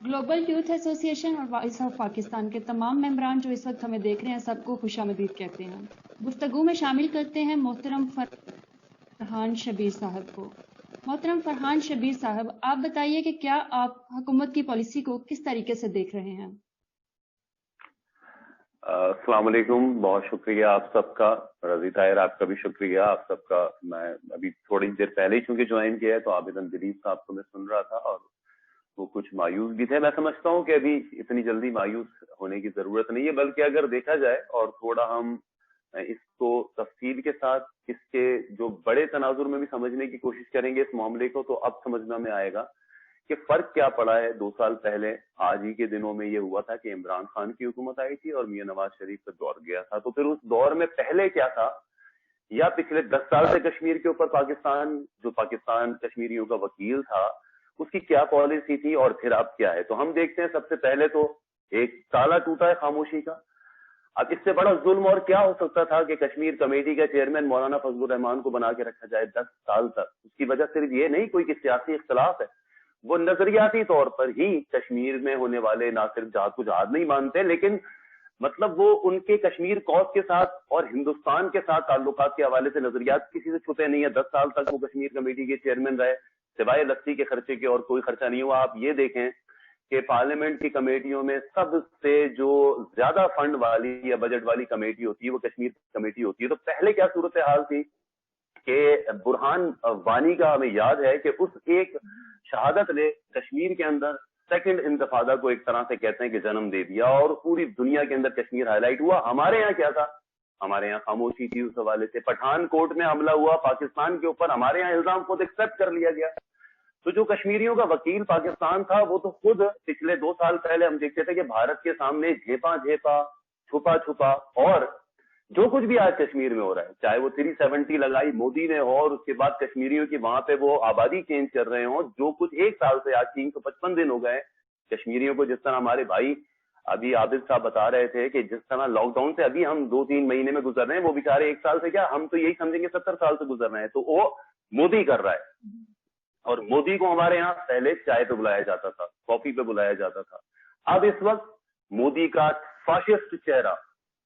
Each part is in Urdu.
گلوبل یوتھ ایسوسی ایشن اور وائس آف پاکستان کے تمام ممبران جو اس وقت ہمیں دیکھ رہے ہیں سب کو خوش آمدید کہتے ہیں. گفتگو میں شامل کرتے ہیں محترم فرحان شبیر صاحب کو. محترم فرحان شبیر صاحب، آپ بتائیے کہ کیا آپ حکومت کی پالیسی کو کس طریقے سے دیکھ رہے ہیں؟ السلام علیکم، بہت شکریہ آپ سب کا. رضی طاہر آپ کا بھی شکریہ آپ سب کا. میں ابھی تھوڑی دیر پہلے ہی چونکہ جوائن کیا ہے تو عابد دلیپ صاحب کو میں سن رہا تھا اور وہ کچھ مایوس بھی تھے. میں سمجھتا ہوں کہ ابھی اتنی جلدی مایوس ہونے کی ضرورت نہیں ہے، بلکہ اگر دیکھا جائے اور تھوڑا ہم اس کو تفصیل کے ساتھ اس کے جو بڑے تناظر میں بھی سمجھنے کی کوشش کریں گے اس معاملے کو، تو اب سمجھنا میں آئے گا کہ فرق کیا پڑا ہے 2 سال پہلے. آج ہی کے دنوں میں یہ ہوا تھا کہ عمران خان کی حکومت آئی تھی اور میاں نواز شریف کا دور گیا تھا. تو پھر اس دور میں پہلے کیا تھا، یا پچھلے 10 سال سے کشمیر کے اوپر پاکستان کشمیریوں کا وکیل تھا اس کی کیا پالیسی تھی، اور پھر اب کیا ہے. تو ہم دیکھتے ہیں سب سے پہلے تو ایک تالا ٹوٹا ہے خاموشی کا. اب اس سے بڑا ظلم اور کیا ہو سکتا تھا کہ کشمیر کمیٹی کا چیئرمین مولانا فضل الرحمان کو بنا کے رکھا جائے 10 سال تک. اس کی وجہ صرف یہ نہیں کوئی کہ سیاسی اختلاف ہے، وہ نظریاتی طور پر ہی کشمیر میں ہونے والے نہ صرف جہاد کو جہاد نہیں مانتے، لیکن مطلب وہ ان کے کشمیر کوز کے ساتھ اور ہندوستان کے ساتھ تعلقات کے حوالے سے نظریات کسی سے چھپے نہیں ہیں. 10 سال تک وہ کشمیر کمیٹی کے چیئرمین رہے، سوائے لسی کے خرچے کے اور کوئی خرچہ نہیں ہوا. آپ یہ دیکھیں کہ پارلیمنٹ کی کمیٹیوں میں سب سے جو زیادہ فنڈ والی یا بجٹ والی کمیٹی ہوتی ہے وہ کشمیر کمیٹی ہوتی ہے. تو پہلے کیا صورتحال تھی کہ برہان وانی کا ہمیں یاد ہے کہ اس ایک شہادت نے کشمیر کے اندر سیکنڈ انتفاضہ کو ایک طرح سے کہتے ہیں کہ جنم دے دیا اور پوری دنیا کے اندر کشمیر ہائی لائٹ ہوا. ہمارے یہاں کیا تھا، ہمارے یہاں خاموشی تھی اس حوالے سے. پٹھان کوٹ میں حملہ ہوا پاکستان کے اوپر، ہمارے یہاں الزام خود ایکسپٹ کر لیا گیا. تو جو کشمیریوں کا وکیل پاکستان تھا وہ تو خود پچھلے 2 سال پہلے ہم دیکھتے تھے کہ بھارت کے سامنے جھیپا چھپا چھپا اور جو کچھ بھی آج کشمیر میں ہو رہا ہے، چاہے وہ 370 لگائی مودی نے ہو اور اس کے بعد کشمیریوں کی وہاں پہ وہ آبادی چینج کر رہے ہوں، جو کچھ 1 سال سے آج 355 دن ہو گئے کشمیریوں کو. جس طرح ہمارے بھائی ابھی عابد صاحب بتا رہے تھے کہ جس طرح لاک ڈاؤن سے ابھی ہم 2-3 مہینے میں گزر رہے ہیں، وہ بیچارے 1 سال سے کیا، ہم تو یہی سمجھیں گے 70 سال سے گزر رہے ہیں. تو وہ مودی کر رہا ہے، اور مودی کو ہمارے یہاں پہلے چائے پہ بلایا جاتا تھا، کافی پہ بلایا جاتا تھا. اب اس وقت مودی کا فاشسٹ چہرہ،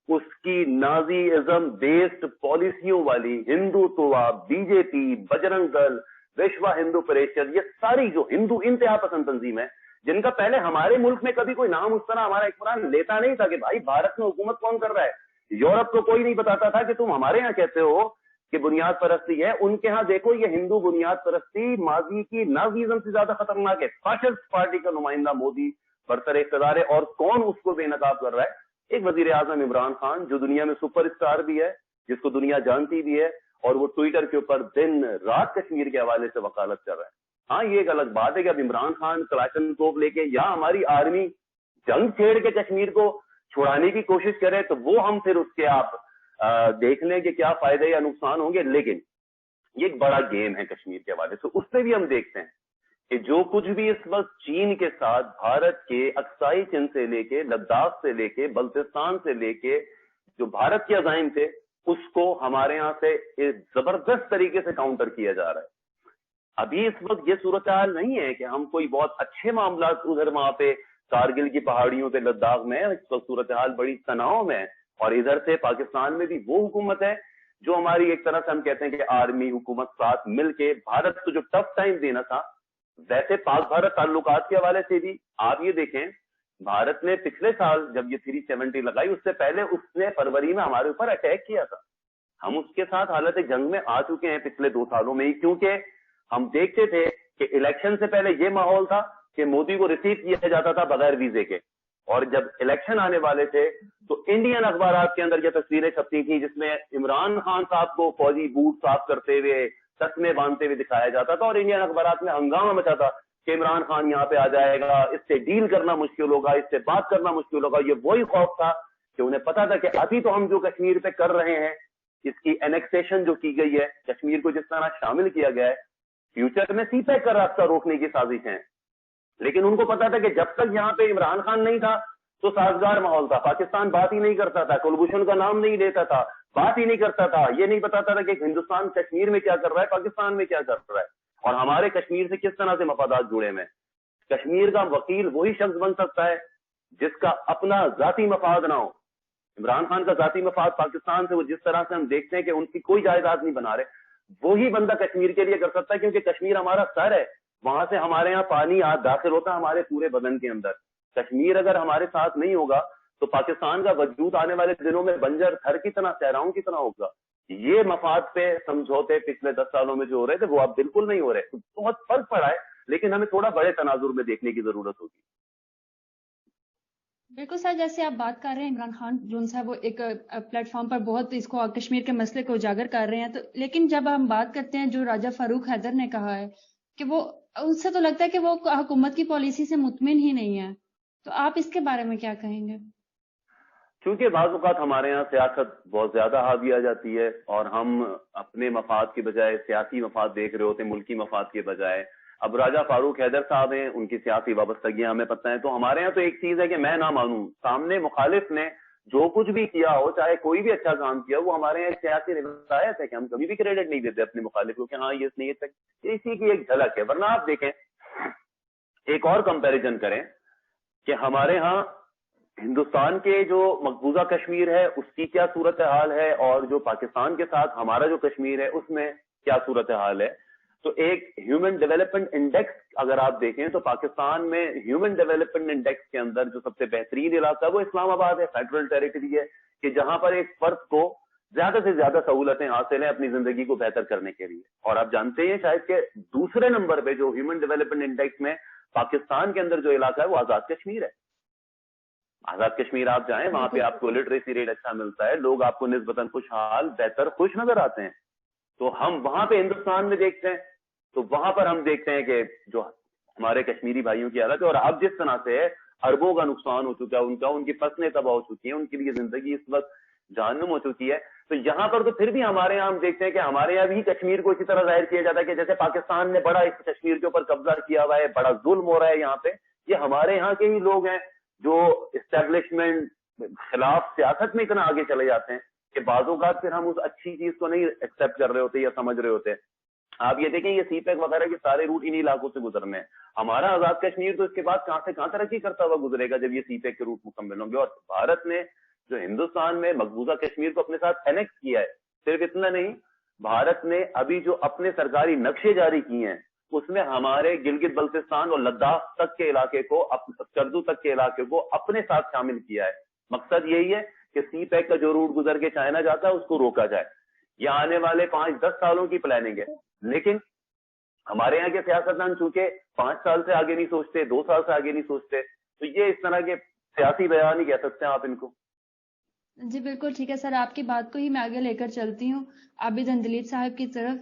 اس کی نازی ازم بیسڈ پالیسیوں والی ہندوتوا، بی جے پی، بجرنگ دل، وشوا ہندو پریشد، یہ ساری جو ہندو انتہا پسند تنظیم ہے جن کا پہلے ہمارے ملک میں کبھی کوئی نام اس طرح ہمارا حکمران لیتا نہیں تھا کہ بھائی بھارت میں حکومت کون کر رہا ہے. یورپ کو کوئی نہیں بتاتا تھا کہ تم ہمارے یہاں کہتے ہو کہ بنیاد پرستی ہے، ان کے ہاں دیکھو یہ ہندو بنیاد پرستی ماضی کی نازیزم سے زیادہ خطرناک ہے. فاشسٹ پارٹی کا نمائندہ مودی برسر اقتدار ہے، اور کون اس کو بے نقاب کر رہا ہے؟ ایک وزیر اعظم عمران خان جو دنیا میں سپر اسٹار بھی ہے، جس کو دنیا جانتی بھی ہے، اور وہ ٹویٹر کے اوپر دن رات کشمیر کے حوالے سے وکالت کر رہا ہے. ہاں یہ ایک الگ بات ہے کہ اب عمران خان کلاشن توپ لے کے یا ہماری آرمی جنگ چھیڑ کے کشمیر کو چھڑانے کی کوشش کرے تو وہ ہم پھر اس کے آپ دیکھ لیں کہ کیا فائدے یا نقصان ہوں گے. لیکن یہ ایک بڑا گیم ہے کشمیر کے حوالے سے. اس سے بھی ہم دیکھتے ہیں کہ جو کچھ بھی اس وقت چین کے ساتھ بھارت کے اقصائی چین سے لے کے لداخ سے لے کے بلتستان سے لے کے جو بھارت کے عزائم تھے اس کو ہمارے یہاں سے زبردست طریقے سے کاؤنٹر کیا جا رہا ہے. ابھی اس وقت یہ صورتحال نہیں ہے کہ ہم کوئی بہت اچھے معاملات ادھر وہاں پہ کارگل کی پہاڑیوں پہ لداخ میں، اس وقت صورتحال بڑی تناؤ میں ہے. اور ادھر سے پاکستان میں بھی وہ حکومت ہے جو ہماری ایک طرح سے ہم کہتے ہیں کہ آرمی حکومت ساتھ مل کے بھارت کو جو ٹف ٹائم دینا تھا. ویسے پاک بھارت تعلقات کے حوالے سے بھی آپ یہ دیکھیں، بھارت نے پچھلے سال جب یہ 370 لگائی اس سے پہلے اس نے فروری میں ہمارے اوپر اٹیک کیا تھا. ہم اس کے ساتھ حالت جنگ میں آ چکے ہیں پچھلے 2 سالوں میں ہی، کیونکہ ہم دیکھتے تھے کہ الیکشن سے پہلے یہ ماحول تھا کہ مودی کو ریسیو کیا جاتا تھا بغیر ویزے کے، اور جب الیکشن آنے والے تھے تو انڈین اخبارات کے اندر یہ تصویریں چھپتی تھیں جس میں عمران خان صاحب کو فوجی بوٹ صاف کرتے ہوئے تسمے باندھتے ہوئے دکھایا جاتا تھا، اور انڈین اخبارات میں ہنگامہ مچا تھا کہ عمران خان یہاں پہ آ جائے گا، اس سے ڈیل کرنا مشکل ہوگا، اس سے بات کرنا مشکل ہوگا. یہ وہی خوف تھا کہ انہیں پتا تھا کہ ابھی تو ہم جو کشمیر پہ کر رہے ہیں، اس کی اینیکسیشن جو کی گئی ہے، کشمیر کو جس طرح شامل کیا گیا ہے، فیوچر میں سی پیک کا راستہ روکنے کی سازش ہے. لیکن ان کو پتا تھا کہ جب تک یہاں پہ عمران خان نہیں تھا تو سازگار ماحول تھا. پاکستان بات ہی نہیں کرتا تھا، کلبھوشن کا نام نہیں لیتا تھا، بات ہی نہیں کرتا تھا، یہ نہیں بتاتا تھا کہ ہندوستان کشمیر میں کیا کر رہا ہے، پاکستان میں کیا کر رہا ہے، اور ہمارے کشمیر سے کس طرح سے مفادات جڑے ہوئے ہیں. کشمیر کا وکیل وہی شخص بن سکتا ہے جس کا اپنا ذاتی مفاد نہ ہو. عمران خان کا ذاتی مفاد پاکستان سے، وہ جس طرح سے ہم دیکھتے ہیں کہ ان کی کوئی جائیداد نہیں بنا رہے، وہی بندہ کشمیر کے لیے کر سکتا ہے، کیونکہ کشمیر ہمارا سر ہے. وہاں سے ہمارے یہاں پانی داخل ہوتا ہے ہمارے پورے بدن کے اندر. کشمیر اگر ہمارے ساتھ نہیں ہوگا تو پاکستان کا وجود آنے والے دنوں میں بنجر تھر کی طرح، صحراؤں کی طرح ہوگا. یہ مفاد پہ سمجھوتے پچھلے 10 سالوں میں جو ہو رہے تھے وہ اب بالکل نہیں ہو رہے. بہت فرق پڑا ہے، لیکن ہمیں تھوڑا بڑے تناظر میں دیکھنے کی ضرورت ہوگی. بالکل سر، جیسے آپ بات کر رہے ہیں عمران خان جو ہے وہ ایک پلیٹ فارم پر بہت اس کو کشمیر کے مسئلے کو اجاگر کر رہے ہیں، تو لیکن جب ہم بات کرتے ہیں جو راجہ فاروق حیدر نے کہا ہے کہ وہ، اس سے تو لگتا ہے کہ وہ حکومت کی پالیسی سے مطمئن ہی نہیں ہے. تو آپ اس کے بارے میں کیا کہیں گے؟ کیونکہ بعض اوقات ہمارے یہاں سیاست بہت زیادہ حاوی آ جاتی ہے اور ہم اپنے مفاد کی بجائے سیاسی مفاد دیکھ رہے ہوتے ہیں، ملکی مفاد کے بجائے. اب راجہ فاروق حیدر صاحب ہیں، ان کی سیاسی وابستگیاں ہمیں پتہ ہیں. تو ہمارے یہاں تو ایک چیز ہے کہ میں نہ مانوں، سامنے مخالف نے جو کچھ بھی کیا ہو، چاہے کوئی بھی اچھا کام کیا، وہ ہمارے یہاں ایک سیاسی روایت ہے کہ ہم کبھی بھی کریڈٹ نہیں دیتے اپنے مخالف کو کہ ہاں یہ نہیں تک. اسی کی ایک جھلک ہے. ورنہ آپ دیکھیں، ایک اور کمپیریزن کریں کہ ہمارے ہاں ہندوستان کے جو مقبوضہ کشمیر ہے اس کی کیا صورتحال ہے، اور جو پاکستان کے ساتھ ہمارا جو کشمیر ہے اس میں کیا صورتحال ہے. تو ایک ہیومن ڈیولپمنٹ انڈیکس اگر آپ دیکھیں تو پاکستان میں ہیومن ڈیولپمنٹ انڈیکس کے اندر جو سب سے بہترین علاقہ ہے وہ اسلام آباد ہے، فیڈرل ٹیریٹری ہے، کہ جہاں پر ایک فرد کو زیادہ سے زیادہ سہولتیں حاصل ہیں اپنی زندگی کو بہتر کرنے کے لیے. اور آپ جانتے ہیں شاید کہ دوسرے نمبر پہ جو ہیومن ڈیولپمنٹ انڈیکس میں پاکستان کے اندر جو علاقہ ہے وہ آزاد کشمیر ہے. آزاد کشمیر آپ جائیں، وہاں پہ آپ کو لٹریسی ریٹ اچھا ملتا ہے، لوگ آپ کو نسبتاً خوشحال، بہتر، خوش نظر آتے ہیں. تو ہم وہاں پہ ہندوستان میں دیکھتے ہیں تو وہاں پر ہم دیکھتے ہیں کہ جو ہمارے کشمیری بھائیوں کی حالت ہے، اور اب جس طرح سے اربوں کا نقصان ہو چکا ہے ان کی فصلیں تباہ ہو چکی ہیں، ان کے لیے زندگی اس وقت جہنم ہو چکی ہے. تو یہاں پر تو پھر بھی ہمارے یہاں ہم دیکھتے ہیں کہ ہمارے یہاں بھی کشمیر کو اسی طرح ظاہر کیا جاتا ہے کہ جیسے پاکستان نے بڑا اس کشمیر کے اوپر قبضہ کیا ہوا ہے، بڑا ظلم ہو رہا ہے یہاں پہ. یہ ہمارے یہاں کے ہی لوگ ہیں جو اسٹیبلشمنٹ خلاف سیاست میں اتنا آگے چلے جاتے ہیں کہ بعض اوقات پھر ہم اس اچھی چیز کو نہیں ایکسپٹ کر رہے ہوتے یا سمجھ رہے ہوتے. آپ یہ دیکھیں، یہ سی پیک وغیرہ کے سارے روٹ انہی علاقوں سے گزرنے ہیں. ہمارا آزاد کشمیر تو اس کے بعد کہاں سے کہاں ترقی کرتا ہوا گزرے گا جب یہ سی پیک کے روٹ مکمل ہوں گے. اور بھارت نے جو ہندوستان میں مقبوضہ کشمیر کو اپنے ساتھ انیکس کیا ہے، صرف اتنا نہیں، بھارت نے ابھی جو اپنے سرکاری نقشے جاری کیے ہیں اس میں ہمارے گلگت بلتستان اور لداخ تک کے علاقے کو، سکردو تک کے علاقے کو اپنے ساتھ شامل کیا ہے. مقصد یہی ہے کہ سی پیک کا جو روٹ گزر کے چائنا جاتا ہے اس کو روکا جائے. یہ آنے والے 5-10 سالوں کی پلاننگ ہے. لیکن ہمارے یہاں کے سیاستدان چونکہ 5 سال سے آگے نہیں سوچتے، 2 سال سے آگے نہیں سوچتے، تو یہ اس طرح کے سیاسی بیان ہی کہہ سکتے ہیں آپ ان کو. جی بالکل ٹھیک ہے سر، آپ کی بات کو ہی میں آگے لے کر چلتی ہوں عابد اندلیب صاحب کی طرف.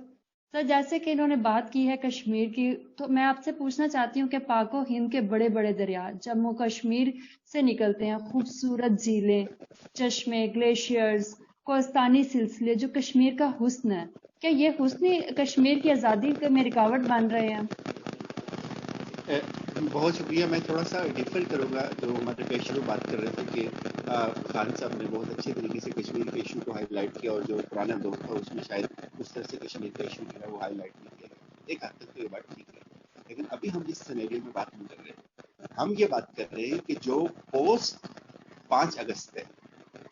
سر جیسے کہ انہوں نے بات کی ہے کشمیر کی، تو میں آپ سے پوچھنا چاہتی ہوں کہ پاک و ہند کے بڑے بڑے دریا جموں کشمیر سے نکلتے ہیں، خوبصورت جھیلیں، چشمے، گلیشیئرز، کوہستانی سلسلے جو کشمیر کا حسن ہے، کیا یہ حسن کشمیر کی آزادی میں رکاوٹ بن رہے ہیں؟ بہت شکریہ. میں تھوڑا سا ڈیفر کروں گا. جو ہمارے پیشرو بات کر رہے تھے کہ خان صاحب نے بہت اچھے طریقے سے کشمیر کے ایشو کو ہائی لائٹ کیا، اور جو پرانا دور تھا اس میں شاید اس طرح سے کشمیر کا ایشو جو ہے وہ ہائی لائٹ نہیں کیا گیا. ایک حد تک تو یہ بات ٹھیک ہے، لیکن ابھی ہم جس سینیریو میں بات نہیں کر رہے، ہم یہ بات کر رہے ہیں کہ جو پوسٹ 5 اگست ہے،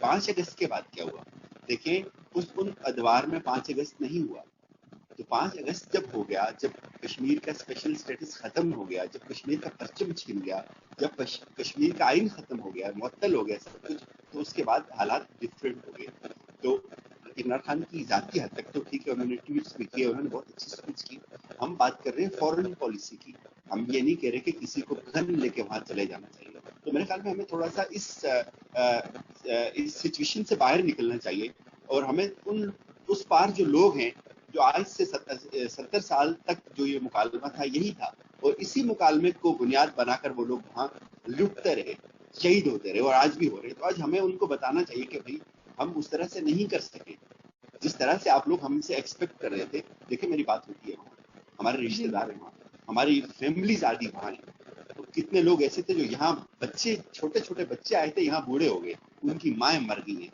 5 اگست کے بعد کیا ہوا. دیکھیں ان ادوار میں 5 اگست نہیں ہوا. تو 5 اگست جب ہو گیا، جب کشمیر کا اسپیشل اسٹیٹس ختم ہو گیا، جب کشمیر کا پرچم چھن گیا، جب کشمیر کا آئین ختم ہو گیا، معطل ہو گیا سب کچھ، تو اس کے بعد حالات ڈفرینٹ ہو گئے. تو عمران خان کی ذاتی حد تک تو ٹھیک ہے، انہوں نے ٹویٹس بھی کیے، انہوں نے بہت اچھی اسپیچ کی. ہم بات کر رہے ہیں فورن پالیسی کی. ہم یہ نہیں کہہ رہے کہ کسی کو گن لے کے وہاں چلے جانا چاہیے. تو میرے خیال میں ہمیں تھوڑا سا اس سچویشن سے باہر نکلنا چاہیے، اور ہمیں اس پار جو لوگ ہیں جو آج سے 70 سال تک جو یہ مکالمہ تھا یہی تھا، اور اسی مکالمے کو بنیاد بنا کر وہ لوگ وہاں لٹتے رہے، شہید ہوتے رہے، اور آج بھی ہو رہے. تو آج ہمیں ان کو بتانا چاہیے کہ بھائی ہم اس طرح سے نہیں کر سکے جس طرح سے آپ لوگ ہم سے ایکسپیکٹ کر رہے تھے. دیکھیں میری بات ہوتی ہے، وہاں ہمارے رشتے دار ہیں، وہاں ہماری فیملیز آدھی وہاں ہیں. تو کتنے لوگ ایسے تھے جو یہاں بچے، چھوٹے چھوٹے بچے آئے تھے، یہاں بوڑھے ہو گئے، ان کی مائیں مر گئی ہیں.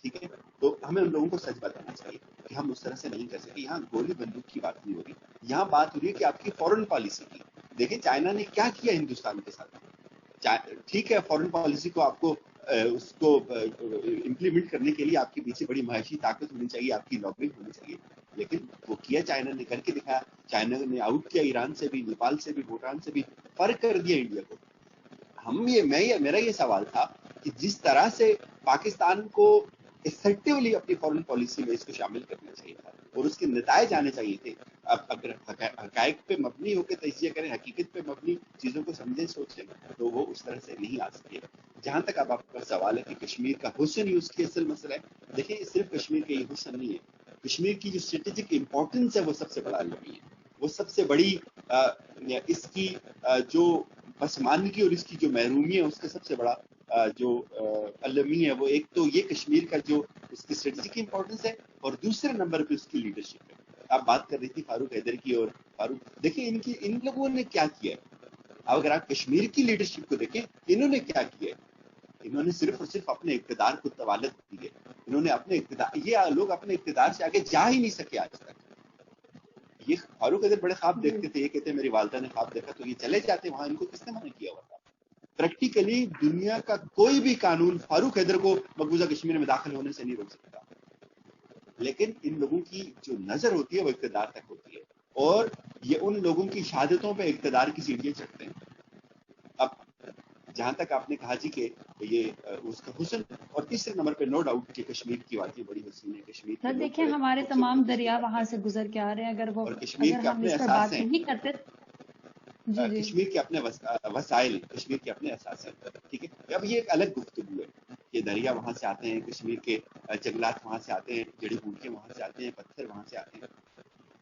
ٹھیک ہے، تو ہمیں ان لوگوں کو سچ بتانا چاہیے کہ ہم اس طرح سے نہیں کر سکتے. یہاں گولی بندوق کی بات نہیں ہو رہی، یہاں بات ہو رہی ہے کہ آپ کی فورن پالیسی کی. دیکھیں چائنا نے کیا کیا ہندوستان کے ساتھ. ٹھیک ہے فارن پالیسی کو آپ کو اس کو امپلیمنٹ کرنے کے لیے آپ کے پیچھے بڑی معاشی طاقت ہونی چاہیے, آپ کی لابنگ ہونی چاہیے, لیکن وہ کیا چائنا نے, کر کے دکھایا. چائنا نے آؤٹ کیا ایران سے بھی, نیپال سے بھی, بھوٹان سے بھی, فرق کر دیا انڈیا کو. میرا یہ سوال تھا کہ جس طرح سے پاکستان کو افیکٹولی اپنی فارن پالیسی میں اس کو شامل کرنا چاہیے تھا اور اس کے نتائج آنے چاہیے تھے. اب اگر حقائق پہ مبنی ہو کے تجزیہ کریں, حقیقت پہ مبنی چیزوں کو سمجھیں سوچیں, تو وہ اس طرح سے نہیں آ سکے. جہاں تک اب آپ کا سوال ہے کہ کشمیر کا حسن ہی اس کی اصل مسئلہ ہے, دیکھیں صرف کشمیر کا یہ حسن نہیں ہے, کشمیر کی جو اسٹریٹجک امپورٹنس ہے وہ سب سے بڑا المی ہے, وہ سب سے بڑی اس کی جو پسماندگی اور اس کی جو محرومی ہے اس کا سب سے بڑا جو المی ہے وہ ایک تو یہ کشمیر کا جو اس کی اسٹریٹجک امپورٹنس ہے, اور دوسرے نمبر پہ اس کی لیڈرشپ ہے. آپ بات کر رہی تھی فاروق حیدر کی, اور فاروق دیکھیں ان لوگوں نے کیا کیا ہے. اب اگر آپ کشمیر کی لیڈرشپ کو دیکھیں, انہوں نے کیا کیا ہے, انہوں نے صرف اور صرف اپنے اقتدار کو طوالت دی ہے. انہوں نے اپنے اقتدار, یہ لوگ اپنے اقتدار سے آگے جا ہی نہیں سکے آج تک. یہ فاروق حیدر بڑے خواب دیکھتے تھے, یہ کہتے ہیں میری والدہ نے خواب دیکھا تو یہ چلے جاتے وہاں, ان کو کس نے منع کیا ہوا تھا؟ پریکٹیکلی دنیا کا کوئی بھی قانون فاروق حیدر کو مقبوضہ کشمیر میں داخل ہونے سے نہیں روک سکتا. لیکن ان لوگوں کی جو نظر ہوتی ہے وہ اقتدار تک ہوتی ہے, اور یہ ان لوگوں کی شہادتوں پہ اقتدار کی سیڑھیاں چڑھتے ہیں. اب جہاں تک آپ نے کہا جی کہ یہ اس کا حسن, اور تیسرے نمبر پہ نو ڈاؤٹ کہ کشمیر کی وادی بڑی حسین ہے. کشمیر کے سر لوگ دیکھیں بڑے ہمارے خوبصورت تمام قسم کے دریا لوگ وہاں ہیں. سے گزر کے آ رہے ہیں, اور اگر ہم اس پر بات نہیں کرتے. جی کشمیر کے اپنے وسائل, کشمیر کے اپنے احساس ہیں. ٹھیک ہے, اب یہ ایک الگ گفتگو ہے کہ دریا وہاں سے آتے ہیں, کشمیر کے جنگلات وہاں سے آتے ہیں, جڑی بوٹیاں وہاں سے آتے ہیں, پتھر وہاں سے آتے ہیں,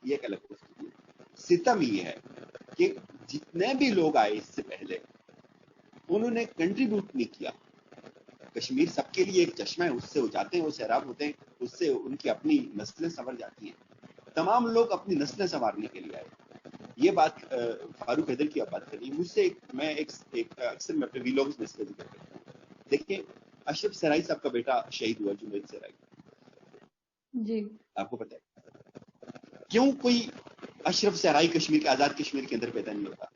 یہ ایک الگ گفتگو ہے. ستم یہ ہے کہ جتنے بھی لوگ آئے اس سے پہلے انہوں نے کنٹریبیوٹ نہیں کیا. کشمیر سب کے لیے ایک چشمہ ہے, اس سے وہ جاتے ہیں, وہ سیراب ہوتے ہیں, اس سے ان کی اپنی نسلیں سنور جاتی ہیں. تمام لوگ اپنی نسلیں سنوارنے کے لیے آئے. یہ بات فاروق حیدر کی آپ بات کر رہی ہیں, مجھ سے میں اکثر میں اپنے ویلاگز میں اس کا ذکر کرتا ہوں. دیکھیں اشرف سرائی صاحب کا بیٹا شہید ہوا, جنید سرائی, جی آپ کو پتہ ہے کیوں کوئی اشرف سرائی کشمیر کے, آزاد کشمیر کے اندر پیدا نہیں ہوتا؟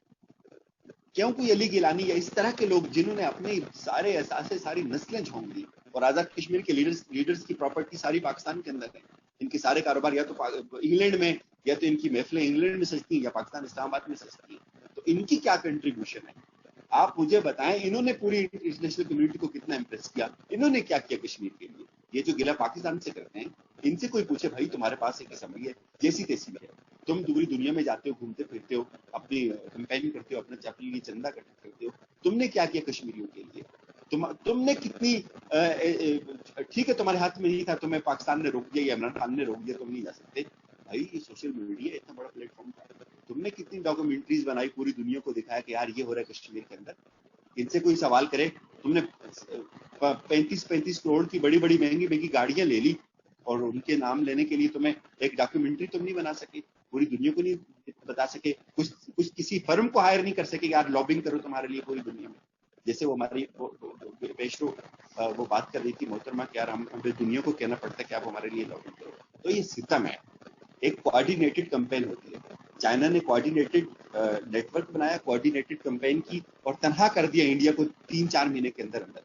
کیوں کوئی علی گیلانی یا اس طرح کے لوگ جنہوں نے اپنے سارے احساسے, ساری نسلیں جھونک دی, اور آزاد کشمیر کے لیڈرز کی پراپرٹی ساری پاکستان کے اندر ہے, ان کے سارے کاروبار یا تو انگلینڈ میں, یا تو ان کی محفلیں انگلینڈ میں سجتی ہیں یا پاکستان اسلام آباد میں سجتی ہیں, تو ان کی کیا کنٹریبیوشن ہے؟ آپ مجھے بتائیں, انہوں نے پوری انٹرنیشنل کمیونٹی کو کتنا امپریس کیا, انہوں نے کیا کیا کشمیر کے لیے؟ یہ جو گلا پاکستان سے کرتے ہیں, ان سے کوئی پوچھے بھائی تمہارے پاس ایک اسمبلی ہے جیسی تیسی ہے, تم پوری دنیا میں جاتے ہو, گھومتے پھرتے ہو, اپنی کمپیننگ کرتے ہو, اپنے لیے چندہ کرتے ہو, تم نے کیا کیا کشمیریوں کے لیے؟ تم نے کتنی, ٹھیک ہے تمہارے ہاتھ میں نہیں تھا, تمہیں پاکستان نے روک دیا یا عمران خان نے روک دیا, تم نہیں جا سکتے. بھائی یہ سوشل میڈیا اتنا بڑا پلیٹ فارم تھا, تم نے کتنی ڈاکومنٹریز بنائی, پوری دنیا کو دکھایا کہ یار یہ ہو رہا ہے کشمیر کے اندر. ان سے کوئی سوال کرے, تم نے 35 کروڑ کی بڑی بڑی مہنگی گاڑیاں لے لی, اور ان کے نام لینے کے لیے تمہیں ایک ڈاکومنٹری تم نہیں بنا سکے, پوری دنیا کو نہیں بتا سکے, کچھ کسی فرم کو ہائر نہیں کر سکے یار لابنگ کرو تمہارے لیے پوری دنیا میں. جیسے وہ ہماری پیشرو وہ بات کر رہی تھی محترمہ کہ یار ہمیں دنیا کو کہنا پڑتا ہے کہ آپ ہمارے لیے لابنگ کرو. تو یہ ستم ہے, ایک کوآرڈینیٹڈ کمپین ہوتی ہے. چائنا نے کوآرڈینیٹڈ نیٹ ورک بنایا, کوآرڈینیٹڈ کمپین کی, اور تنہا کر دیا انڈیا کو 3-4 مہینے کے اندر اندر.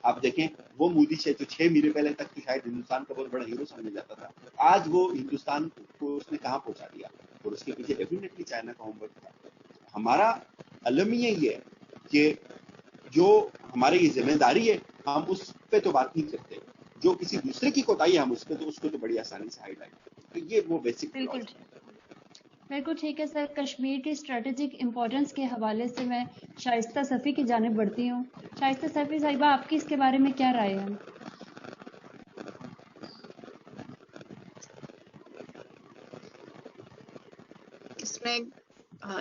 آپ دیکھیں وہ مودی سے جو 6 مہینے پہلے تک تو شاید ہندوستان کا بہت بڑا ہیرو سمجھا جاتا تھا, آج وہ ہندوستان کو اس نے کہاں پہنچا دیا, اور اس کے پیچھے ڈیفینیٹلی چائنا کا ہوم ورک تھا. ہمارا المیہ یہ ہے کہ جو ہماری یہ ذمہ داری ہے ہم اس پہ تو بات نہیں کرتے, جو کسی دوسرے کی کوتاہی ہم اس کو تو بڑی آسانی سے ہائی لائٹ کرتے. تو یہ وہ بیسک بالکل فلاس ہے. بالکل ٹھیک ہے سر. کشمیر کی اسٹریٹجک امپورٹنس کے حوالے سے میں شائستہ صفی کی جانب بڑھتی ہوں. شائستہ صفی صاحبہ, آپ کی اس کے بارے میں کیا رائے ہے؟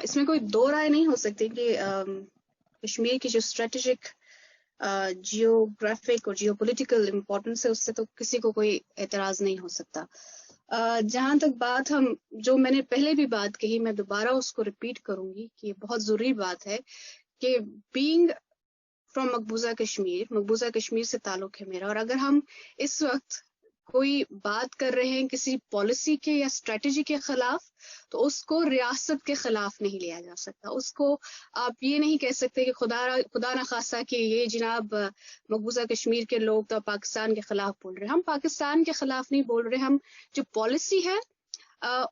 اس میں کوئی دو رائے نہیں ہو سکتی کہ کشمیر کی جو اسٹریٹجک جیوگرافک اور جیو پولیٹیکل امپورٹنس ہے اس سے تو کسی کو کوئی اعتراض نہیں ہو سکتا. جہاں تک بات جو میں نے پہلے بھی بات کہی, میں دوبارہ اس کو ریپیٹ کروں گی کہ یہ بہت ضروری بات ہے کہ بینگ فرام مقبوضہ کشمیر سے تعلق ہے میرا, اور اگر ہم اس وقت کوئی بات کر رہے ہیں کسی پالیسی کے یا اسٹریٹجی کے خلاف تو اس کو ریاست کے خلاف نہیں لیا جا سکتا. اس کو آپ یہ نہیں کہہ سکتے کہ خدا نہ خواستہ کہ یہ جناب مقبوضہ کشمیر کے لوگ تو پاکستان کے خلاف بول رہے ہیں. ہم پاکستان کے خلاف نہیں بول رہے, ہم جو پالیسی ہے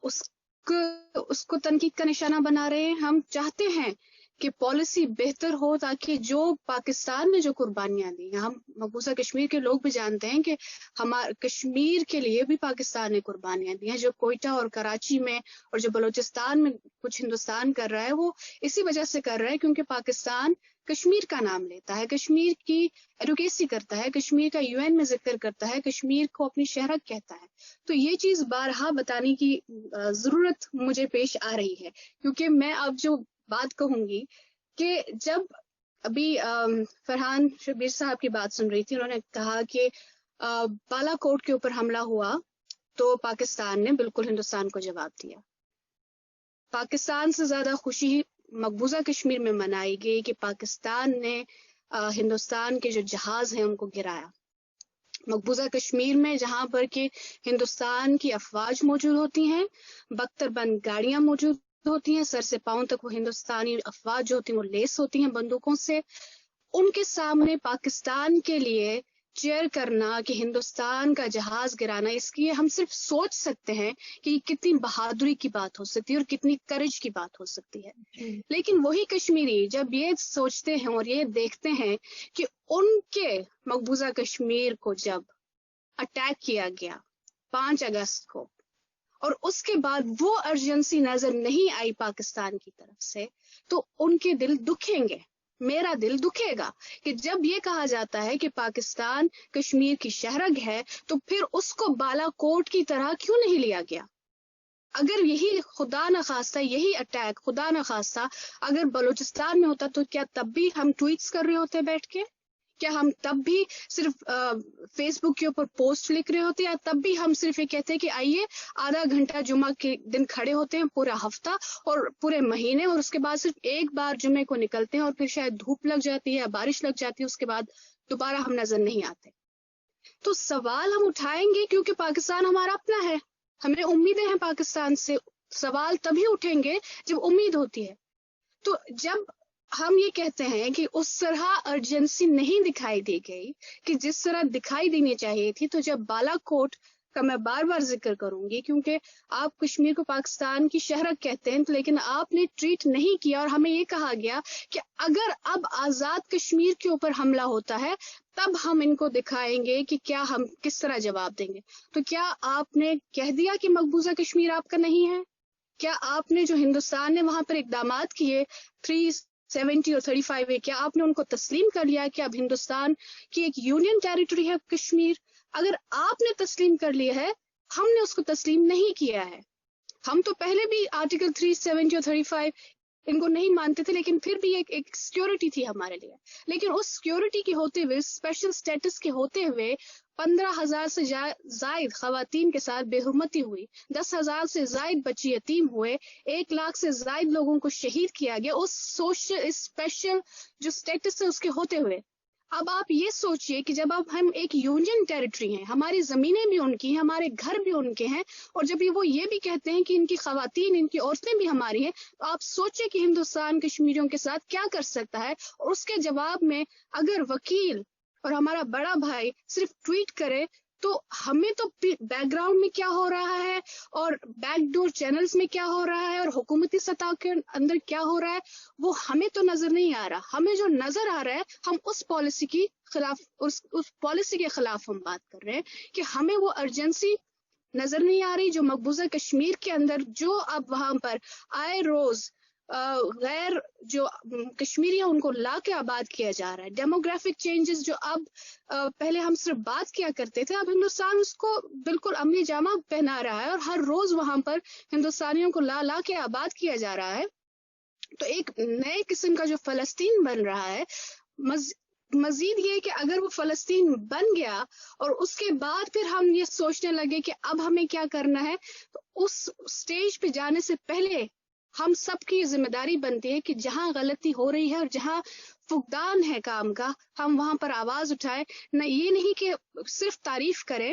اس کو تنقید کا نشانہ بنا رہے ہیں. ہم چاہتے ہیں کہ پالیسی بہتر ہو تاکہ جو پاکستان نے جو قربانیاں دی, ہم مقبوضہ کشمیر کے لوگ بھی جانتے ہیں کہ ہمارے کشمیر کے لیے بھی پاکستان نے قربانیاں دی ہیں. جو کوئٹہ اور کراچی میں اور جو بلوچستان میں کچھ ہندوستان کر رہا ہے وہ اسی وجہ سے کر رہا ہے کیونکہ پاکستان کشمیر کا نام لیتا ہے, کشمیر کی ایڈوکیسی کرتا ہے, کشمیر کا UN میں ذکر کرتا ہے, کشمیر کو اپنی شہرت کہتا ہے. تو یہ چیز بارہا بتانے کی ضرورت مجھے پیش آ رہی ہے کیونکہ میں اب جو بات کہوں گی کہ جب ابھی فرحان شبیر صاحب کی بات سن رہی تھی, انہوں نے کہا کہ بالا کوٹ کے اوپر حملہ ہوا تو پاکستان نے بالکل ہندوستان کو جواب دیا. پاکستان سے زیادہ خوشی مقبوضہ کشمیر میں منائی گئی کہ پاکستان نے ہندوستان کے جو جہاز ہیں ان کو گرایا. مقبوضہ کشمیر میں جہاں پر کہ ہندوستان کی افواج موجود ہوتی ہیں, بختر بند گاڑیاں موجود ہوتی ہیں, سر سے پاؤں تک وہ ہندوستانی افواج جو ہوتی ہیں وہ لیس ہوتی ہیں بندوقوں سے, ان کے سامنے پاکستان کے لیے چیئر کرنا کہ ہندوستان کا جہاز گرانا, اس کی ہم صرف سوچ سکتے ہیں کہ یہ کتنی بہادری کی بات ہو سکتی ہے اور کتنی کرج کی بات ہو سکتی ہے. لیکن وہی کشمیری جب یہ سوچتے ہیں اور یہ دیکھتے ہیں کہ ان کے مقبوضہ کشمیر کو جب اٹیک کیا گیا 5 اگست کو اور اس کے بعد وہ ارجنسی نظر نہیں آئی پاکستان کی طرف سے, تو ان کے دل دکھیں گے, میرا دل دکھے گا کہ جب یہ کہا جاتا ہے کہ پاکستان کشمیر کی شہرگ ہے تو پھر اس کو بالا کوٹ کی طرح کیوں نہیں لیا گیا. اگر یہی خدا نخواستہ یہی اٹیک خدا نخواستہ اگر بلوچستان میں ہوتا تو کیا تب بھی ہم ٹویٹس کر رہے ہوتے بیٹھ کے, کیا ہم تب بھی صرف فیس بک کے اوپر پوسٹ لکھ رہے ہوتے, یا تب بھی ہم صرف یہ کہتے کہ آئیے آدھا گھنٹہ جمعہ کے دن کھڑے ہوتے ہیں پورا ہفتہ اور پورے مہینے, اور اس کے بعد صرف ایک بار جمعے کو نکلتے ہیں اور پھر شاید دھوپ لگ جاتی ہے یا بارش لگ جاتی ہے, اس کے بعد دوبارہ ہم نظر نہیں آتے. تو سوال ہم اٹھائیں گے کیونکہ پاکستان ہمارا اپنا ہے, ہمیں امیدیں ہیں پاکستان سے, سوال تبھی اٹھیں گے جب امید ہوتی ہے. تو جب ہم یہ کہتے ہیں کہ اس طرح ارجنسی نہیں دکھائی دی گئی کہ جس طرح دکھائی دینی چاہیے تھی, تو جب بالا کوٹ کا میں بار بار ذکر کروں گی کیونکہ آپ کشمیر کو پاکستان کی شہرت کہتے ہیں, لیکن آپ نے ٹریٹ نہیں کیا اور ہمیں یہ کہا گیا کہ اگر اب آزاد کشمیر کے اوپر حملہ ہوتا ہے تب ہم ان کو دکھائیں گے کہ کیا ہم کس طرح جواب دیں گے. تو کیا آپ نے کہہ دیا کہ مقبوضہ کشمیر آپ کا نہیں ہے؟ کیا آپ نے جو ہندوستان نے وہاں پر اقدامات کیے 370 اور 35 کیا آپ نے ان کو تسلیم کر لیا کہ اب ہندوستان کی ایک یونین ٹیریٹری ہے کشمیر؟ اگر آپ نے تسلیم کر لیا ہے, ہم نے اس کو تسلیم نہیں کیا ہے. ہم تو پہلے بھی آرٹیکل 370 اور 35 ان کو نہیں مانتے تھے, لیکن پھر بھی ایک سیکیورٹی تھی ہمارے لیے. لیکن اس سیکیورٹی کے ہوتے ہوئے, اسپیشل سٹیٹس کے ہوتے ہوئے 15,000 سے زائد خواتین کے ساتھ بے حرمتی ہوئی, 10,000 سے زائد بچی یتیم ہوئے, 1 لاکھ سے زائد لوگوں کو شہید کیا گیا اس سوشل اسپیشل جو سٹیٹس ہے اس کے ہوتے ہوئے. اب آپ یہ سوچئے کہ جب اب ہم ایک یونین ٹیریٹری ہیں, ہماری زمینیں بھی ان کی ہیں, ہمارے گھر بھی ان کے ہیں, اور جب وہ یہ بھی کہتے ہیں کہ ان کی خواتین ان کی عورتیں بھی ہماری ہیں, تو آپ سوچیں کہ ہندوستان کشمیریوں کے ساتھ کیا کر سکتا ہے. اور اس کے جواب میں اگر وکیل اور ہمارا بڑا بھائی صرف ٹویٹ کرے تو ہمیں تو بیک گراؤنڈ میں کیا ہو رہا ہے اور بیک ڈور چینلز میں کیا ہو رہا ہے اور حکومتی سطح کے اندر کیا ہو رہا ہے وہ ہمیں تو نظر نہیں آ رہا. ہمیں جو نظر آ رہا ہے ہم اس پالیسی کی خلاف اس پالیسی کے خلاف ہم بات کر رہے ہیں کہ ہمیں وہ ارجنسی نظر نہیں آ رہی جو مقبوضہ کشمیر کے اندر جو اب وہاں پر آئے روز غیر جو کشمیری ہیں ان کو لا کے آباد کیا جا رہا ہے. ڈیموگرافک چینجز جو اب پہلے ہم صرف بات کیا کرتے تھے, اب ہندوستان اس کو بالکل عملی جامہ پہنا رہا ہے اور ہر روز وہاں پر ہندوستانیوں کو لا کے آباد کیا جا رہا ہے. تو ایک نئے قسم کا جو فلسطین بن رہا ہے. مزید یہ کہ اگر وہ فلسطین بن گیا اور اس کے بعد پھر ہم یہ سوچنے لگے کہ اب ہمیں کیا کرنا ہے, تو اس سٹیج پہ جانے سے پہلے ہم سب کی ذمہ داری بنتی ہے کہ جہاں غلطی ہو رہی ہے اور جہاں فقدان ہے کام کا, ہم وہاں پر آواز اٹھائیں. نہ یہ نہیں کہ صرف تعریف کریں,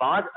5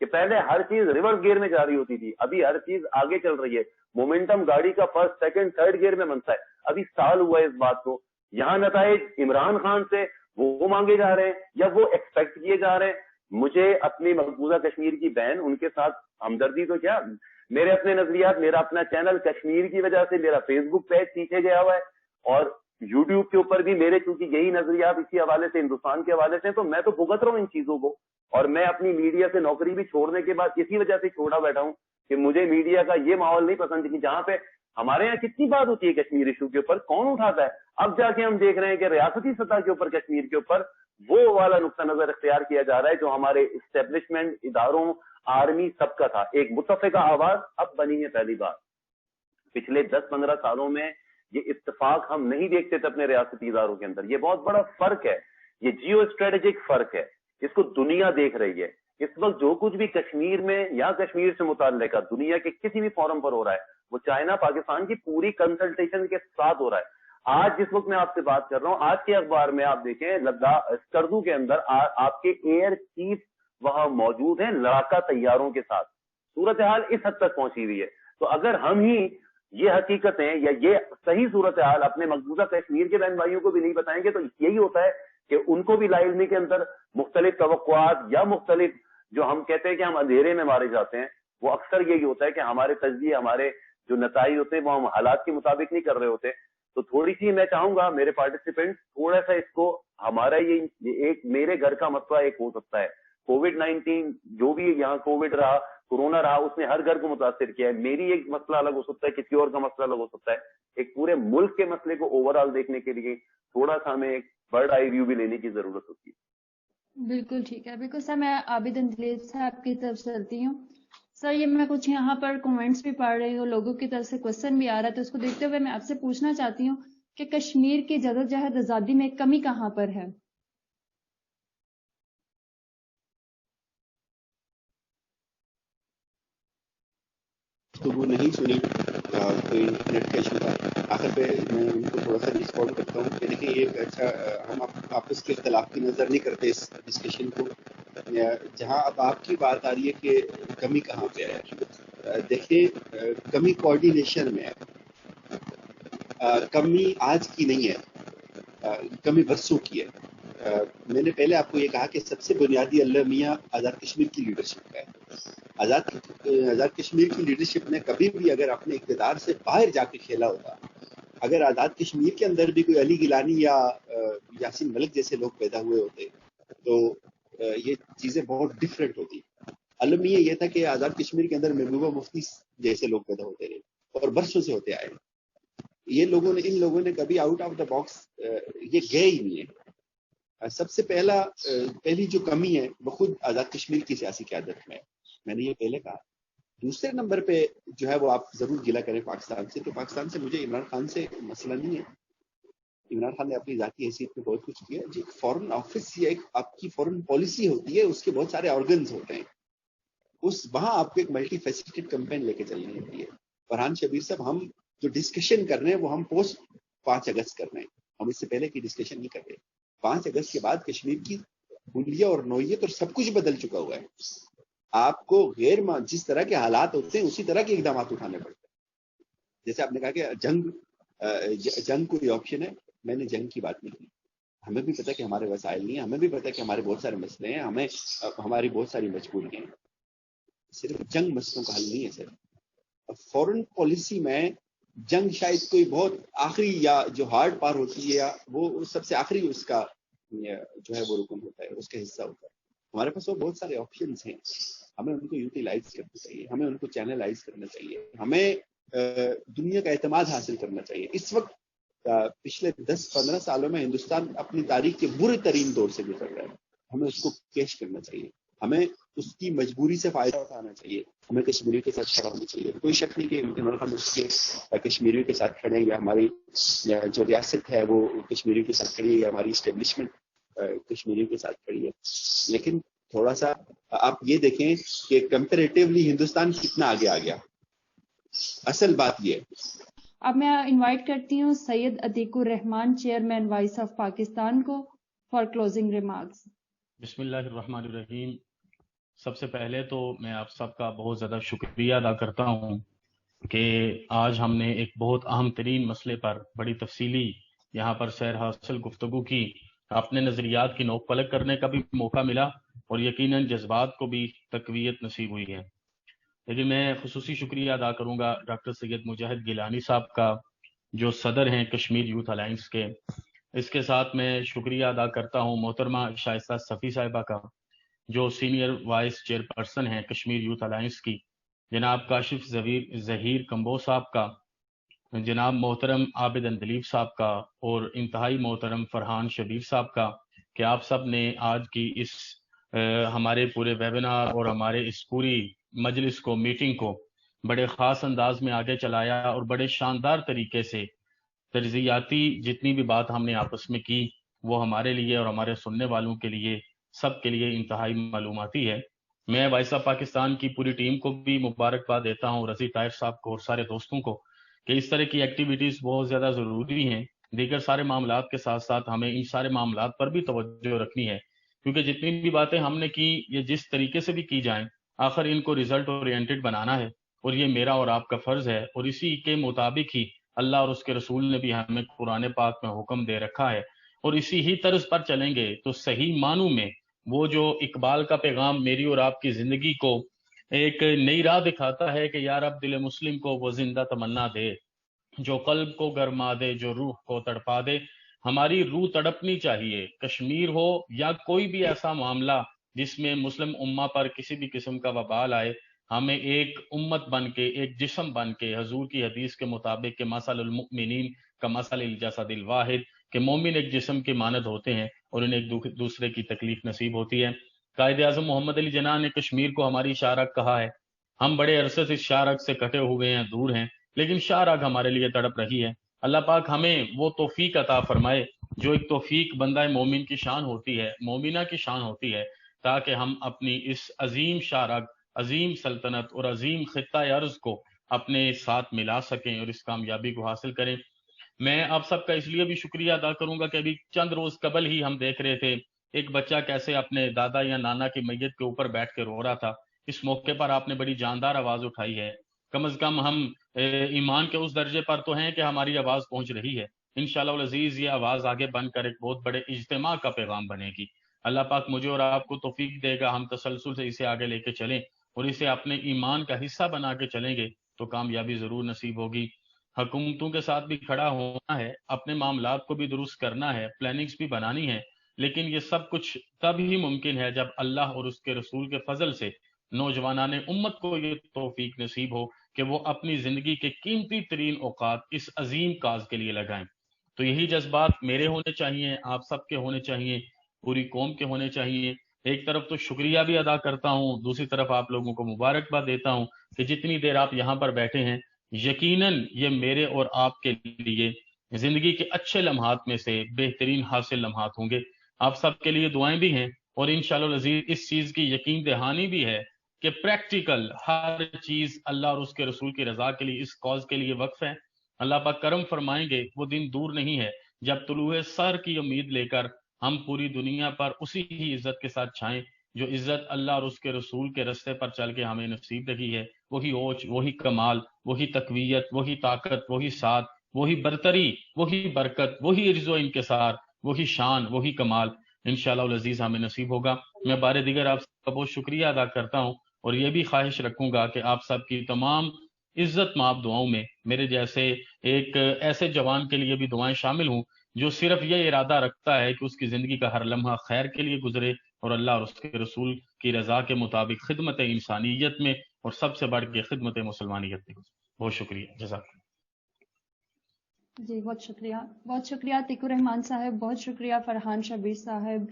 کہ پہلے ہر چیز ریورس گیئر میں جا رہی ہوتی تھی, ابھی ہر چیز آگے چل رہی ہے, مومنٹم گاڑی کا فرسٹ سیکنڈ تھرڈ گیئر میں بنتا ہے. ابھی سال ہوا ہے اس بات کو, یہاں نتائج عمران خان سے وہ مانگے جا رہے ہیں یا وہ ایکسپیکٹ کیے جا رہے ہیں. مجھے اپنی مقبوضہ کشمیر کی بہن, ان کے ساتھ ہمدردی تو کیا, میرے اپنے نظریات, میرا اپنا چینل کشمیر کی وجہ سے میرا فیس بک پیج پیچھے گیا ہوا ہے, اور یوٹیوب کے اوپر بھی میرے چونکہ یہی نظریات اسی حوالے سے, ہندوستان کے حوالے سے, تو میں تو بھگت رہا ہوں ان چیزوں کو. اور میں اپنی میڈیا سے نوکری بھی چھوڑنے کے بعد اسی وجہ سے چھوڑا بیٹھا ہوں کہ مجھے میڈیا کا یہ ماحول نہیں پسند, کہ جہاں پہ ہمارے یہاں کتنی بات ہوتی ہے کشمیر ایشو کے اوپر, کون اٹھاتا ہے. اب جا کے ہم دیکھ رہے ہیں کہ ریاستی سطح کے اوپر کشمیر کے اوپر وہ والا نقطہ نظر اختیار کیا جا رہا ہے جو ہمارے اسٹیبلشمنٹ, اداروں, آرمی سب کا تھا. ایک متفقہ آواز اب بنی ہے پہلی بار. پچھلے 10-15 سالوں میں یہ اتفاق ہم نہیں دیکھتے تھے اپنے ریاستی اداروں کے اندر. یہ بہت بڑا فرق ہے, یہ جیو اسٹریٹجک فرق ہے, اس کو دنیا دیکھ رہی ہے. اس وقت جو کچھ بھی کشمیر میں یا کشمیر سے متعلق ہے دنیا کے کسی بھی فورم پر ہو رہا ہے, وہ چائنا پاکستان کی پوری کنسلٹیشن کے ساتھ ہو رہا ہے. آج جس وقت میں آپ سے بات کر رہا ہوں, آج کے اخبار میں آپ دیکھیں لداخ اسکردو کے اندر آپ کے ایئر چیف وہاں موجود ہیں لڑاکا طیاروں کے ساتھ. صورتحال اس حد تک پہنچی ہوئی ہے. تو اگر ہم ہی یہ حقیقتیں یا یہ صحیح صورتحال اپنے مقبوضہ کشمیر کے بہن بھائیوں کو بھی نہیں بتائیں گے, تو یہی ہوتا ہے کہ ان کو بھی لا علمی کے اندر مختلف توقعات یا مختلف جو ہم کہتے ہیں کہ ہم اندھیرے میں مارے جاتے ہیں, وہ اکثر یہی ہوتا ہے کہ ہمارے تجزیے, ہمارے جو نتائج ہوتے ہیں وہ ہم حالات کے مطابق نہیں کر رہے ہوتے. تو تھوڑی سی میں چاہوں گا میرے پارٹیسپینٹ تھوڑا سا اس کو, ہمارا یہ ایک میرے گھر کا مسئلہ ایک ہو سکتا ہے. کووڈ-19 جو بھی یہاں کووڈ رہا, کورونا رہا, اس نے ہر گھر کو متاثر کیا ہے. میری ایک مسئلہ الگ ہو سکتا ہے, کسی اور کا مسئلہ الگ ہو سکتا ہے. ایک پورے ملک کے مسئلے کو اوور آل دیکھنے کے لیے تھوڑا سا ہمیں ایک برڈ آئی ویو بھی لینے کی ضرورت ہوتی ہے. بالکل ٹھیک ہے. بالکل سر, میں عابد اندلیب صاحب کی طرف چلتی ہوں. سر یہ میں کچھ یہاں پر کومنٹس بھی پڑھ رہی ہوں, لوگوں کی طرف سے کوشچن بھی آ رہا ہے, تو اس کو دیکھتے ہوئے میں آپ سے پوچھنا چاہتی ہوں کہ کشمیر کی جدوجہد آزادی میں کمی کہاں پر ہے؟ تو وہ نہیں سنی, کوئی انٹرنیٹ کا ایشو تھا. آخر پہ میں ان کو تھوڑا سا رسپونڈ کرتا ہوں کہ دیکھیں یہ ایک اچھا, ہم آپس کے اختلاف کی نظر نہیں کرتے اس ڈسکشن کو. جہاں اب آپ کی بات آ رہی ہے کہ کمی کہاں پہ ہے, دیکھیں کمی کوآرڈینیشن میں ہے. کمی آج کی نہیں ہے, کمی برسوں کی ہے. میں نے پہلے آپ کو یہ کہا کہ سب سے بنیادی اللہ میاں آزاد کشمیر کی لیڈرشپ کا ہے. آزاد کشمیر کی لیڈرشپ نے کبھی بھی اگر اپنے اقتدار سے باہر جا کے کھیلا ہوتا, اگر آزاد کشمیر کے اندر بھی کوئی علی گیلانی یا یاسین ملک جیسے لوگ پیدا ہوئے ہوتے تو یہ چیزیں بہت ڈفرینٹ ہوتی. المیہ یہ تھا کہ آزاد کشمیر کے اندر محبوبہ مفتی جیسے لوگ پیدا ہوتے رہے اور برسوں سے ہوتے آئے. ان لوگوں نے کبھی آؤٹ آف دا باکس یہ گئے ہی نہیں ہے. سب سے پہلی جو کمی ہے وہ خود آزاد کشمیر کی سیاسی قیادت میں ہے. میں نے یہ پہلے کہا. دوسرے نمبر پہ جو ہے وہ آپ ضرور گلا کریں پاکستان سے, تو پاکستان سے مجھے عمران خان سے مسئلہ نہیں ہے. عمران خان نے اپنی ذاتی حیثیت میں بہت کچھ کیا. جی فورن آفس یا ایک آپ کی فورن پالیسی ہوتی ہے, اس کے بہت سارے آرگنز ہوتے ہیں. وہاں آپ کو ایک ملٹی فیسیٹڈ کمپین لے کے چلنی ہوتی ہے. فرحان شبیر صاحب, ہم جو ڈسکشن کر رہے ہیں وہ ہم پوسٹ 5 اگست کر رہے ہیں, ہم اس سے پہلے کی ڈسکشن نہیں کر رہے. 5 اگست کے بعد کشمیر کی حلیہ اور نوعیت اور سب کچھ بدل چکا ہوا ہے. آپ کو جس طرح کے حالات ہوتے ہیں اسی طرح کے اقدامات اٹھانے پڑتے ہیں. جیسے آپ نے کہا کہ جنگ کوئی آپشن ہے, میں نے جنگ کی بات نہیں کی. ہمیں بھی پتا کہ ہمارے وسائل نہیں ہیں, ہمیں بھی پتا کہ ہمارے بہت سارے مسئلے ہیں, ہماری بہت ساری مجبوریاں ہیں. صرف جنگ مسئلوں کا حل نہیں ہے. صرف فورن پالیسی میں جنگ شاید کوئی بہت آخری یا جو ہارڈ پار ہوتی ہے یا وہ سب سے آخری اس کا جو ہے وہ رکن ہوتا ہے, اس کا حصہ ہوتا ہے. ہمارے پاس وہ بہت سارے آپشنز ہیں, ہمیں ان کو یوٹیلائز کرنا چاہیے, ہمیں ان کو چینلائز کرنا چاہیے, ہمیں دنیا کا اعتماد حاصل کرنا چاہیے. اس وقت پچھلے 10-15 سالوں میں ہندوستان اپنی تاریخ کے برے ترین دور سے گزر رہا ہے. ہمیں اس کو پیش کرنا چاہیے, ہمیں اس کی مجبوری سے فائدہ اٹھانا چاہیے, ہمیں کشمیریوں کے ساتھ کھڑا ہونا چاہیے. کوئی شک نہیں کہ عمران خان اس کے کشمیریوں کے ساتھ کھڑے ہیں, یا ہماری جو ریاست ہے وہ کشمیریوں کے ساتھ کھڑی ہے, یا ہماری اسٹیبلشمنٹ کشمیریوں کے ساتھ کھڑی ہے. لیکن تھوڑا سا آپ یہ دیکھیں کہ کمپیریٹیولی ہندوستان کتنا آگے آ گیا. اصل بات یہ ہے. اب میں انوائٹ کرتی ہوں سید عتیق الرحمان, چیئرمین وائس آف پاکستان کو, فار کلوزنگ ریمارکس. بسم اللہ الرحمن الرحیم. سب سے پہلے تو میں آپ سب کا بہت زیادہ شکریہ ادا کرتا ہوں کہ آج ہم نے ایک بہت اہم ترین مسئلے پر بڑی تفصیلی یہاں پر سیر حاصل گفتگو کی، اپنے نظریات کی نوک پلک کرنے کا بھی موقع ملا اور یقیناً جذبات کو بھی تقویت نصیب ہوئی ہے۔ لیکن میں خصوصی شکریہ ادا کروں گا ڈاکٹر سید مجاہد گیلانی صاحب کا، جو صدر ہیں کشمیر یوتھ الائنس کے۔ اس کے ساتھ میں شکریہ ادا کرتا ہوں محترمہ شائستہ صفی صاحبہ کا، جو سینئر وائس چیئر پرسن ہیں کشمیر یوتھ الائنس کی، جناب کاشف ظہیر کمبو صاحب کا، جناب محترم عابد اندلیب صاحب کا، اور انتہائی محترم فرحان شبیر صاحب کا، کہ آپ سب نے آج کی اس ہمارے پورے ویبینار اور ہمارے اس پوری مجلس کو، میٹنگ کو بڑے خاص انداز میں آگے چلایا اور بڑے شاندار طریقے سے تجزیاتی جتنی بھی بات ہم نے آپس میں کی وہ ہمارے لیے اور ہمارے سننے والوں کے لیے سب کے لیے انتہائی معلوماتی ہے۔ میں وائس آف پاکستان کی پوری ٹیم کو بھی مبارکباد دیتا ہوں، رضی طاہر صاحب کو اور سارے دوستوں کو، کہ اس طرح کی ایکٹیویٹیز بہت زیادہ ضروری ہیں۔ دیگر سارے معاملات کے ساتھ ساتھ ہمیں ان سارے معاملات پر بھی توجہ رکھنی ہے، کیونکہ جتنی بھی باتیں ہم نے کی یہ جس طریقے سے بھی کی جائیں، آخر ان کو ریزلٹ اورینٹڈ بنانا ہے، اور یہ میرا اور آپ کا فرض ہے، اور اسی کے مطابق ہی اللہ اور اس کے رسول نے بھی ہمیں قرآن پاک میں حکم دے رکھا ہے، اور اسی ہی طرز پر چلیں گے تو صحیح معنوں میں وہ جو اقبال کا پیغام میری اور آپ کی زندگی کو ایک نئی راہ دکھاتا ہے کہ یا رب دل مسلم کو وہ زندہ تمنا دے، جو قلب کو گرما دے، جو روح کو تڑپا دے۔ ہماری روح تڑپنی چاہیے، کشمیر ہو یا کوئی بھی ایسا معاملہ جس میں مسلم امہ پر کسی بھی قسم کا وبال آئے، ہمیں ایک امت بن کے، ایک جسم بن کے، حضور کی حدیث کے مطابق کہ مثل المؤمنین کمثل الجسد الواحد، کہ مومن ایک جسم کی مانند ہوتے ہیں اور انہیں ایک دوسرے کی تکلیف نصیب ہوتی ہے۔ قائد اعظم محمد علی جناح نے کشمیر کو ہماری شاہراہ کہا ہے، ہم بڑے عرصے سے اس شاہراہ سے کٹے ہوئے ہیں، دور ہیں، لیکن شاہراہ ہمارے لیے تڑپ رہی ہے۔ اللہ پاک ہمیں وہ توفیق عطا فرمائے جو ایک توفیق بندہ مومن کی شان ہوتی ہے، مومنہ کی شان ہوتی ہے، تاکہ ہم اپنی اس عظیم شاہراہ، عظیم سلطنت اور عظیم خطہ ارض کو اپنے ساتھ ملا سکیں اور اس کامیابی کو حاصل کریں۔ میں آپ سب کا اس لیے بھی شکریہ ادا کروں گا کہ ابھی چند روز قبل ہی ہم دیکھ رہے تھے ایک بچہ کیسے اپنے دادا یا نانا کی میت کے اوپر بیٹھ کے رو رہا تھا۔ اس موقع پر آپ نے بڑی جاندار آواز اٹھائی ہے۔ کم از کم ہم ایمان کے اس درجے پر تو ہیں کہ ہماری آواز پہنچ رہی ہے۔ انشاءاللہ العزیز یہ آواز آگے بن کر ایک بہت بڑے اجتماع کا پیغام بنے گی۔ اللہ پاک مجھے اور آپ کو توفیق دے گا، ہم تسلسل سے اسے آگے لے کے چلیں اور اسے اپنے ایمان کا حصہ بنا کے چلیں گے تو کامیابی ضرور نصیب ہوگی۔ حکومتوں کے ساتھ بھی کھڑا ہونا ہے، اپنے معاملات کو بھی درست کرنا ہے، پلاننگز بھی بنانی ہے، لیکن یہ سب کچھ تب ہی ممکن ہے جب اللہ اور اس کے رسول کے فضل سے نوجوانان امت کو یہ توفیق نصیب ہو کہ وہ اپنی زندگی کے قیمتی ترین اوقات اس عظیم کاز کے لیے لگائیں۔ تو یہی جذبات میرے ہونے چاہیے، آپ سب کے ہونے چاہیے، پوری قوم کے ہونے چاہیے۔ ایک طرف تو شکریہ بھی ادا کرتا ہوں، دوسری طرف آپ لوگوں کو مبارکباد دیتا ہوں کہ جتنی دیر آپ یہاں پر بیٹھے ہیں، یقیناً یہ میرے اور آپ کے لیے زندگی کے اچھے لمحات میں سے بہترین حاصل لمحات ہوں گے۔ آپ سب کے لیے دعائیں بھی ہیں، اور انشاءاللہ العزیز اس چیز کی یقین دہانی بھی ہے کہ پریکٹیکل ہر چیز اللہ اور اس کے رسول کی رضا کے لیے، اس کاز کے لیے وقف ہے۔ اللہ پاک کرم فرمائیں گے، وہ دن دور نہیں ہے جب طلوع سر کی امید لے کر ہم پوری دنیا پر اسی ہی عزت کے ساتھ چھائیں جو عزت اللہ اور اس کے رسول کے رستے پر چل کے ہمیں نصیب رہی ہے۔ وہی اوج، وہی کمال، وہی تقویت، وہی طاقت، وہی ساتھ، وہی برتری، وہی برکت، وہی عز و انکسار، وہی شان، وہی کمال انشاءاللہ العزیز ہمیں نصیب ہوگا۔ میں بار دیگر آپ سب کا بہت شکریہ ادا کرتا ہوں، اور یہ بھی خواہش رکھوں گا کہ آپ سب کی تمام عزت مآب دعاؤں میں میرے جیسے ایک ایسے جوان کے لیے بھی دعائیں شامل ہوں جو صرف یہ ارادہ رکھتا ہے کہ اس کی زندگی کا ہر لمحہ خیر کے لیے گزرے اور اللہ اور اس کے رسول کی رضا کے مطابق خدمت انسانیت میں اور سب سے بڑھ کے خدمت مسلمانیت میں گزرے۔ بہت شکریہ، جزاک اللہ۔ جی بہت شکریہ تیکو رحمان صاحب، بہت شکریہ فرحان شبیر صاحب،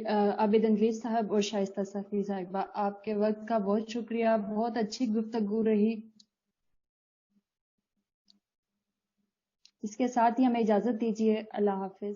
عابد اندلیب صاحب اور شائستہ صفی صاحبہ، آپ کے وقت کا بہت شکریہ، بہت اچھی گفتگو رہی۔ اس کے ساتھ ہی ہمیں اجازت دیجیے، اللہ حافظ۔